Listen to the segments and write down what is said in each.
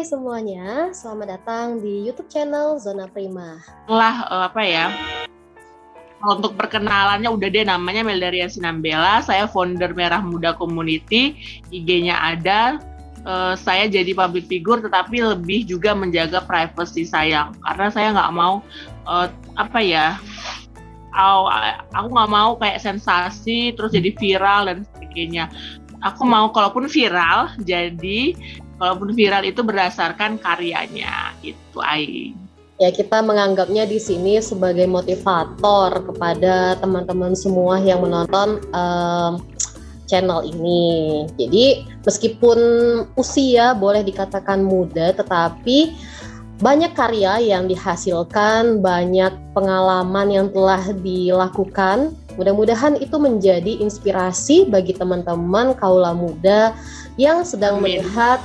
Hai semuanya, selamat datang di YouTube channel Zona Prima. Kalau untuk perkenalannya udah deh, namanya Meldaria Sinambela, saya founder Merah Muda Community, IG-nya ada. Saya jadi public figure tetapi lebih juga menjaga privacy saya, karena saya nggak mau aku nggak mau kayak sensasi terus jadi viral dan sebagainya. Aku mau kalaupun viral itu berdasarkan karyanya, itu Ai. Ya, kita menganggapnya di sini sebagai motivator kepada teman-teman semua yang menonton channel ini. Jadi meskipun usia boleh dikatakan muda, tetapi banyak karya yang dihasilkan, banyak pengalaman yang telah dilakukan. Mudah-mudahan itu menjadi inspirasi bagi teman-teman kaula muda yang sedang melihat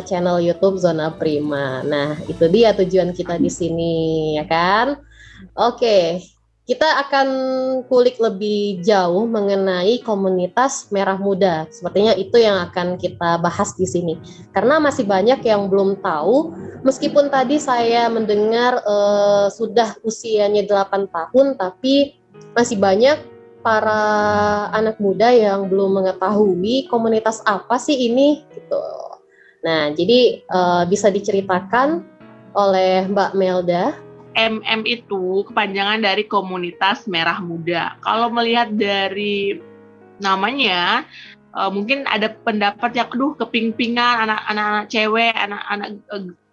channel YouTube Zona Prima. Nah, itu dia tujuan kita di sini, ya kan? Oke, kita akan kulik lebih jauh mengenai komunitas Merah Muda. Sepertinya itu yang akan kita bahas di sini. Karena masih banyak yang belum tahu, meskipun tadi saya mendengar sudah usianya 8 tahun, tapi masih banyak para anak muda yang belum mengetahui komunitas apa sih ini, gitu. Nah, jadi bisa diceritakan oleh Mbak Melda. MM itu kepanjangan dari Komunitas Merah Muda. Kalau melihat dari namanya, mungkin ada pendapat yang keping-pingan, anak-anak cewek, anak-anak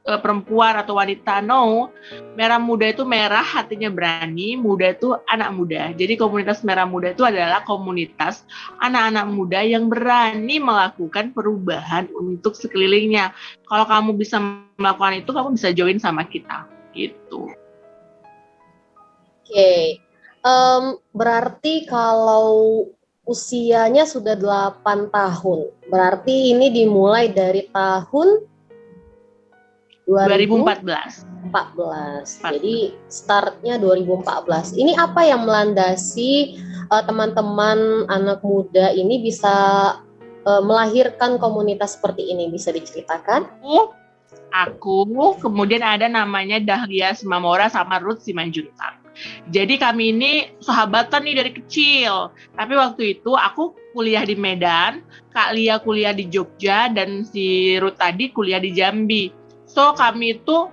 perempuan atau wanita. No, Merah Muda itu merah artinya berani, muda itu anak muda. Jadi komunitas Merah Muda itu adalah komunitas anak-anak muda yang berani melakukan perubahan untuk sekelilingnya. Kalau kamu bisa melakukan itu, kamu bisa join sama kita, gitu. Oke, berarti kalau usianya sudah 8 tahun, berarti ini dimulai dari tahun 2014. Jadi startnya 2014. Ini apa yang melandasi teman-teman anak muda ini bisa melahirkan komunitas seperti ini? Bisa diceritakan? Aku, kemudian ada namanya Dahlia Simamora sama Ruth Simanjuntak. Jadi kami ini sahabatan nih dari kecil. Tapi waktu itu aku kuliah di Medan, Kak Lia kuliah di Jogja, dan si Ruth tadi kuliah di Jambi. So kami itu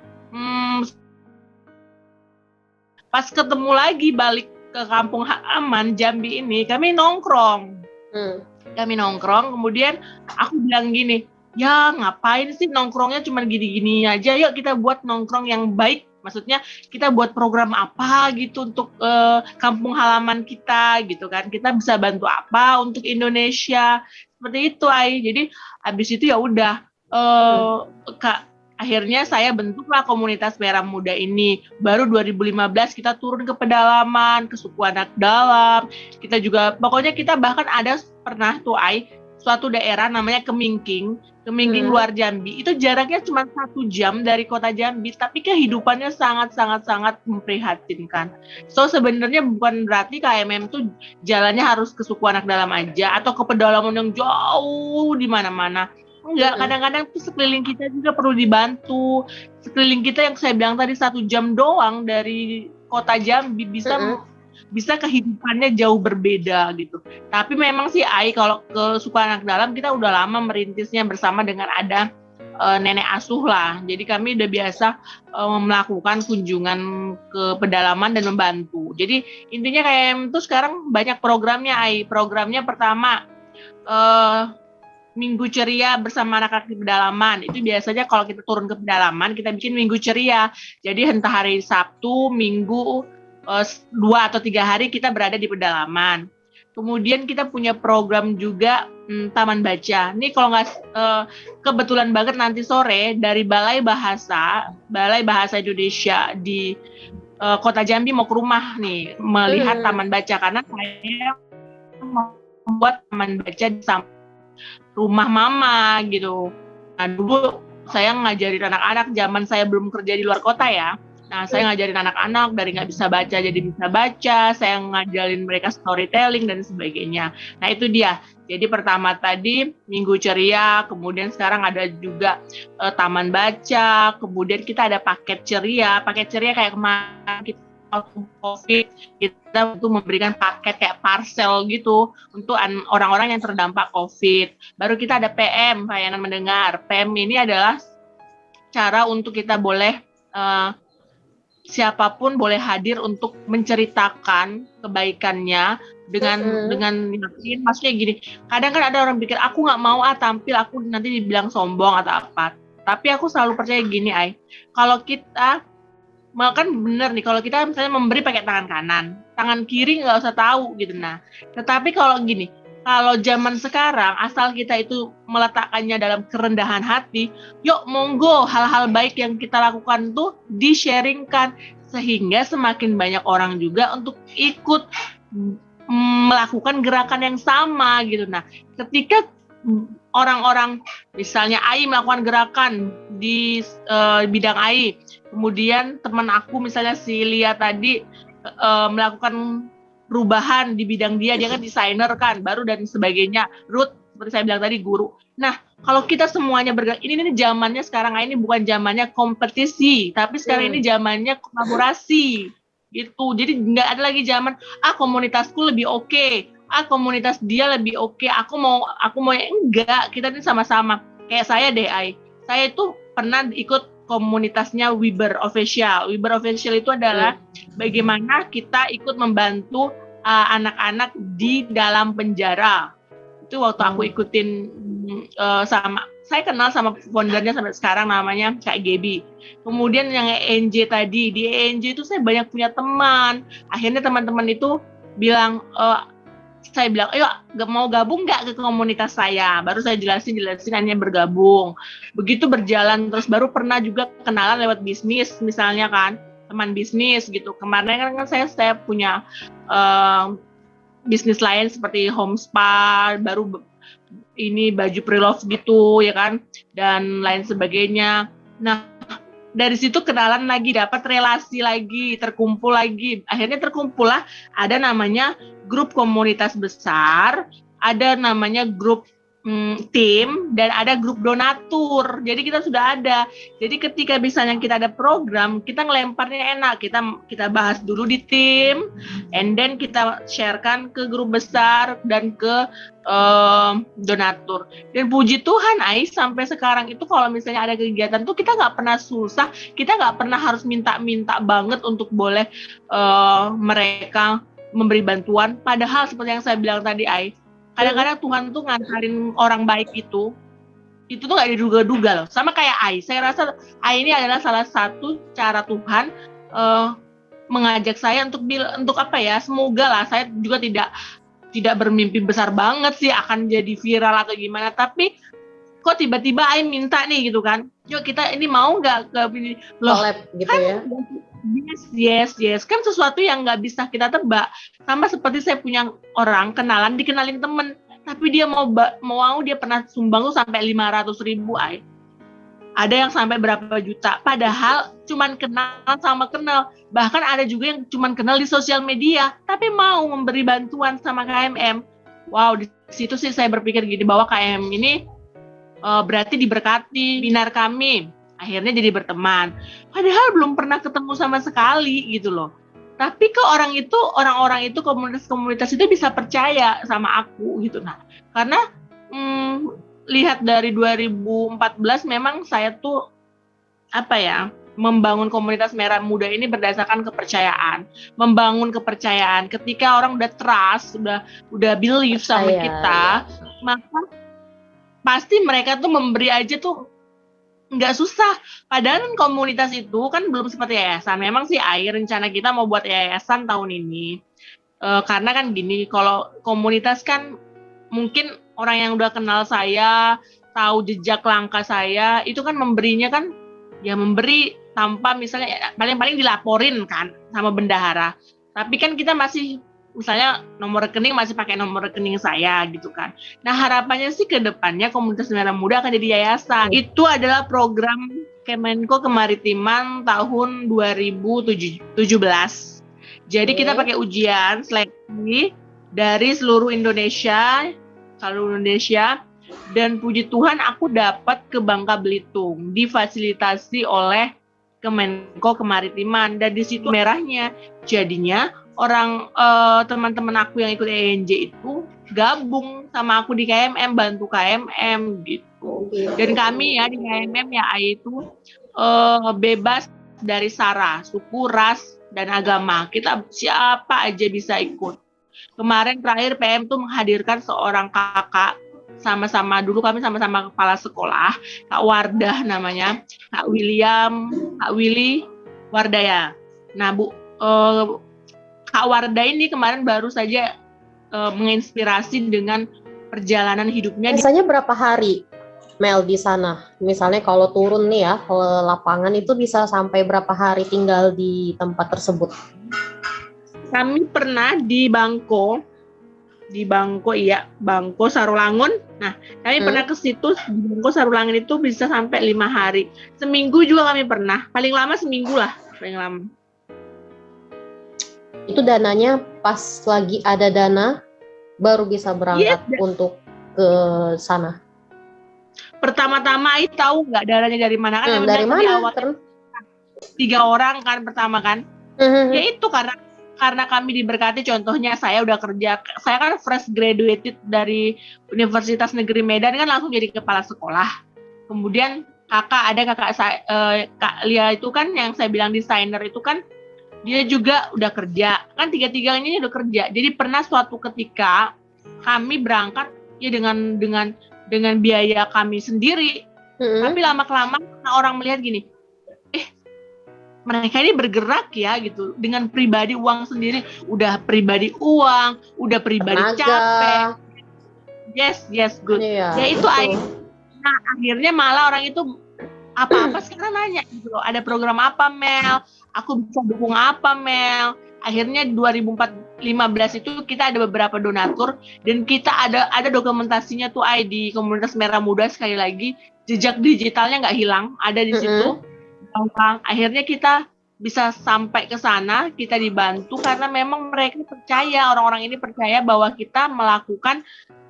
pas ketemu lagi balik ke kampung halaman Jambi ini, kami nongkrong. Kami nongkrong, kemudian aku bilang gini, ya ngapain sih nongkrongnya cuma gini-gini aja, yuk kita buat nongkrong yang baik. Maksudnya kita buat program apa gitu untuk kampung halaman kita gitu kan, kita bisa bantu apa untuk Indonesia, seperti itu Ai. Jadi habis itu ya udah akhirnya saya bentuklah komunitas Merah Muda ini. Baru 2015 kita turun ke pedalaman, ke suku anak dalam. Kita juga, pokoknya kita bahkan ada pernah tuh Ai, suatu daerah namanya Kemingking luar Jambi. Itu jaraknya cuma 1 jam dari kota Jambi, tapi kehidupannya sangat memprihatinkan. So sebenarnya bukan berarti KMM tuh jalannya harus ke suku anak dalam aja atau ke pedalaman yang jauh di mana-mana. Enggak, kadang-kadang tuh sekeliling kita juga perlu dibantu. Sekeliling kita yang saya bilang tadi 1 jam doang dari kota Jambi bisa kehidupannya jauh berbeda gitu. Tapi memang sih Ai, kalau ke suku anak dalam kita udah lama merintisnya bersama dengan ada nenek asuh lah. Jadi kami udah biasa melakukan kunjungan ke pedalaman dan membantu. Jadi intinya kayak itu sekarang banyak programnya Ai. Programnya pertama Minggu Ceria bersama anak-anak di pedalaman. Itu biasanya kalau kita turun ke pedalaman, kita bikin Minggu Ceria. Jadi entah hari Sabtu, Minggu, 2 atau 3 hari kita berada di pedalaman. Kemudian kita punya program juga Taman Baca. Ini kalau nggak kebetulan banget nanti sore dari Balai Bahasa Indonesia di Kota Jambi mau ke rumah nih melihat Taman Baca, karena saya membuat Taman Baca di rumah mama gitu. Nah dulu saya ngajarin anak-anak zaman saya belum kerja di luar kota ya. Nah, saya ngajarin anak-anak dari nggak bisa baca jadi bisa baca, saya ngajarin mereka storytelling dan sebagainya. Nah, itu dia. Jadi pertama tadi Minggu Ceria, kemudian sekarang ada juga Taman Baca, kemudian kita ada paket ceria. Paket ceria kayak kemarin kita COVID, kita untuk memberikan paket kayak parcel gitu untuk orang-orang yang terdampak COVID. Baru kita ada PM, layanan mendengar. PM ini adalah cara untuk kita boleh siapapun boleh hadir untuk menceritakan kebaikannya dengan yakin. Maksudnya gini, kadang kan ada orang pikir aku nggak mau tampil, aku nanti dibilang sombong atau apa. Tapi aku selalu percaya gini, kalau kita kan bener nih, kalau kita misalnya memberi pakai tangan kanan, tangan kiri nggak usah tahu gitu. Nah, tetapi kalau gini, kalau zaman sekarang asal kita itu meletakkannya dalam kerendahan hati, yuk monggo hal-hal baik yang kita lakukan tuh di-sharingkan sehingga semakin banyak orang juga untuk ikut melakukan gerakan yang sama gitu. Nah, ketika orang-orang misalnya AI melakukan gerakan di bidang AI, kemudian teman aku misalnya si Lia tadi melakukan perubahan di bidang dia kan desainer kan, baru dan sebagainya. Ruth, seperti saya bilang tadi, guru. Nah, kalau kita semuanya bergerak, ini zamannya sekarang ini bukan zamannya kompetisi, tapi sekarang ini zamannya kolaborasi. Gitu. Jadi nggak ada lagi zaman, komunitasku lebih oke, komunitas dia lebih oke, aku mau enggak, kita ini sama-sama. Kayak saya deh, saya itu pernah ikut komunitasnya Wiber Official. Wiber Official itu adalah bagaimana kita ikut membantu anak-anak di dalam penjara. Itu waktu aku ikutin saya kenal sama foundernya sampai sekarang, namanya Kak Gaby. Kemudian yang ENJ tadi, di ENJ itu saya banyak punya teman. Akhirnya teman-teman itu bilang, saya bilang, ayo mau gabung nggak ke komunitas saya? Baru saya jelasin hanya bergabung. Begitu berjalan terus, baru pernah juga kenalan lewat bisnis, misalnya kan, teman bisnis gitu. Kemarin kan saya punya bisnis lain seperti home spa, baru ini baju pre-love gitu ya kan, dan lain sebagainya. Nah, dari situ kenalan lagi, dapat relasi lagi, terkumpul lagi. Akhirnya terkumpul lah, ada namanya grup komunitas besar, ada namanya grup tim, dan ada grup donatur. Jadi kita sudah ada. Jadi ketika misalnya kita ada program, kita ngelemparnya enak. Kita bahas dulu di tim, and then kita sharekan ke grup besar dan ke donatur. Dan puji Tuhan, sampai sekarang itu kalau misalnya ada kegiatan tuh kita nggak pernah susah, kita nggak pernah harus minta-minta banget untuk boleh mereka memberi bantuan. Padahal seperti yang saya bilang tadi, kadang-kadang Tuhan tuh ngantarin orang baik itu tuh nggak diduga-duga loh. Sama kayak saya rasa ini adalah salah satu cara Tuhan mengajak saya untuk apa ya, semoga lah, saya juga tidak bermimpi besar banget sih akan jadi viral atau gimana, tapi kok tiba-tiba minta nih gitu kan, yuk kita ini mau nggak ke collab gitu kan, ya. Yes, kan sesuatu yang nggak bisa kita tebak. Sama seperti saya punya orang kenalan, dikenalin temen, tapi dia mau dia pernah sumbang tuh sampai 500.000. Ada yang sampai berapa juta, padahal cuman kenal. Bahkan ada juga yang cuman kenal di sosial media, tapi mau memberi bantuan sama KMM. Wow, di situ sih saya berpikir gini, bahwa KMM ini berarti diberkati, binar kami. Akhirnya jadi berteman. Padahal belum pernah ketemu sama sekali gitu loh. Tapi kok orang-orang itu, komunitas-komunitas itu bisa percaya sama aku gitu. Nah, karena lihat dari 2014 memang saya tuh membangun komunitas Merah Muda ini berdasarkan kepercayaan. Membangun kepercayaan. Ketika orang udah trust, udah believe sama kita, maka pasti mereka tuh memberi aja tuh nggak susah. Padahal komunitas itu kan belum seperti yayasan. Memang sih rencana kita mau buat yayasan tahun ini. Karena kan gini, kalau komunitas kan mungkin orang yang udah kenal saya, tahu jejak langkah saya, itu kan memberinya kan ya memberi tanpa misalnya paling-paling dilaporin kan sama bendahara. Tapi kan kita masih misalnya nomor rekening masih pakai nomor rekening saya gitu kan. Nah, harapannya sih ke depannya komunitas Merah Muda akan jadi yayasan. Itu adalah program Kemenko Kemaritiman tahun 2017. Jadi kita pakai ujian seleksi dari seluruh Indonesia, dan puji Tuhan aku dapat ke Bangka Belitung, difasilitasi oleh Kemenko Kemaritiman, dan di situ merahnya. Jadinya teman-teman aku yang ikut ENJ itu gabung sama aku di KMM, bantu KMM gitu. Dan kami ya di KMM ya itu bebas dari sara, suku, ras, dan agama. Kita siapa aja bisa ikut. Kemarin terakhir PM tuh menghadirkan seorang kakak, dulu kami sama-sama kepala sekolah, Kak Wardah namanya, Kak Willy Wardaya. Nah Kak Wardah ini kemarin baru saja menginspirasi dengan perjalanan hidupnya. Biasanya berapa hari Mel di sana? Misalnya kalau turun nih ya ke lapangan itu bisa sampai berapa hari tinggal di tempat tersebut? Kami pernah di Bangko Sarolangun. Nah, kami pernah ke situ di Bangko Sarolangun itu bisa sampai 5 hari. Seminggu juga kami pernah. Paling lama seminggu lah, paling lama. Itu dananya pas lagi ada dana baru bisa berangkat untuk ke sana. Pertama-tama tahu nggak dananya dari mana kan? Dari mana? 3 orang kan pertama kan? Ya itu karena kami diberkati, contohnya saya udah kerja, saya kan fresh graduated dari Universitas Negeri Medan kan, langsung jadi kepala sekolah. Kemudian kakak saya, Kak Lia itu kan yang saya bilang desainer itu kan, dia juga udah kerja, kan tiga-tiganya udah kerja. Jadi pernah suatu ketika kami berangkat ya dengan biaya kami sendiri, tapi lama-kelamaan orang melihat gini, mereka ini bergerak ya gitu, dengan pribadi uang sendiri, udah pribadi uang, udah pribadi capek. Yes, good. Ya itu nah akhirnya malah orang itu apa-apa sekarang nanya gitu loh, ada program apa Mel? Aku bisa dukung apa Mel? Akhirnya 2015 itu kita ada beberapa donatur, dan kita ada dokumentasinya tuh di komunitas Merah Muda. Sekali lagi jejak digitalnya nggak hilang, ada di situ. Akhirnya kita bisa sampai ke sana, kita dibantu karena memang mereka percaya, orang-orang ini percaya bahwa kita melakukan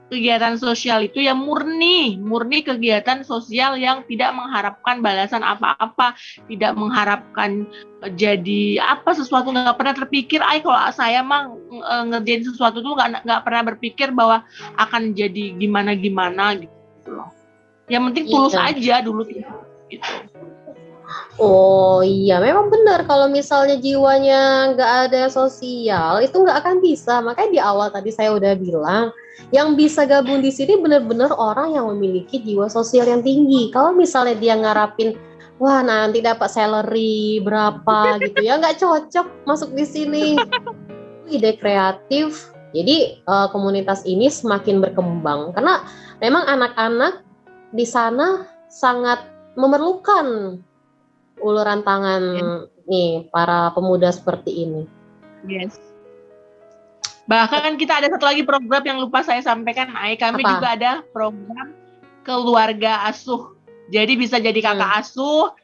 kegiatan sosial itu yang murni kegiatan sosial yang tidak mengharapkan balasan apa-apa, tidak mengharapkan jadi sesuatu, nggak pernah terpikir kalau saya mah ngerjain sesuatu tuh nggak pernah berpikir bahwa akan jadi gimana gitu loh. Yang penting tulus aja dulu gitu. Oh iya, memang benar kalau misalnya jiwanya nggak ada sosial itu nggak akan bisa. Makanya di awal tadi saya udah bilang, yang bisa gabung di sini benar-benar orang yang memiliki jiwa sosial yang tinggi. Kalau misalnya dia ngarapin, wah nanti dapat salary berapa gitu ya, nggak cocok masuk di sini. Ide kreatif. Jadi komunitas ini semakin berkembang karena memang anak-anak di sana sangat memerlukan uluran tangan nih para pemuda seperti ini. Yes. Bahkan kita ada satu lagi program yang lupa saya sampaikan, kami juga ada program keluarga asuh. Jadi bisa jadi kakak asuh.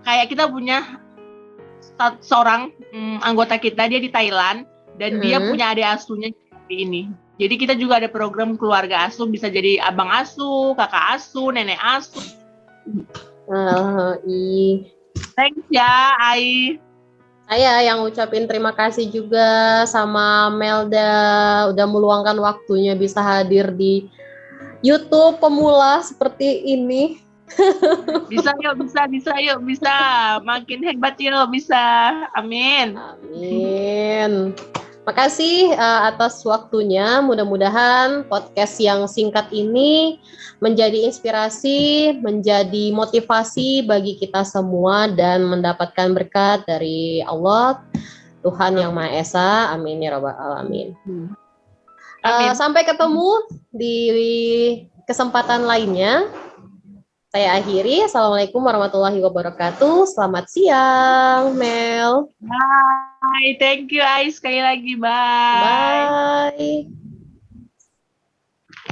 Kayak kita punya seorang anggota kita, dia di Thailand dan dia punya adik asuhnya seperti ini. Jadi kita juga ada program keluarga asuh, bisa jadi abang asuh, kakak asuh, nenek asuh. Thanks ya, Ai. Saya yang ucapin terima kasih juga sama Melda udah meluangkan waktunya bisa hadir di YouTube pemula seperti ini. Bisa yuk, makin hebat yuk, bisa. Amin. Makasih atas waktunya. Mudah-mudahan podcast yang singkat ini menjadi inspirasi, menjadi motivasi bagi kita semua dan mendapatkan berkat dari Allah, Tuhan Yang Maha Esa. Amin ya rabbal alamin. Sampai ketemu di kesempatan lainnya. Saya akhiri. Assalamualaikum warahmatullahi wabarakatuh. Selamat siang, Mel. Bye. Thank you, Ais. Sekali lagi. Bye. Bye.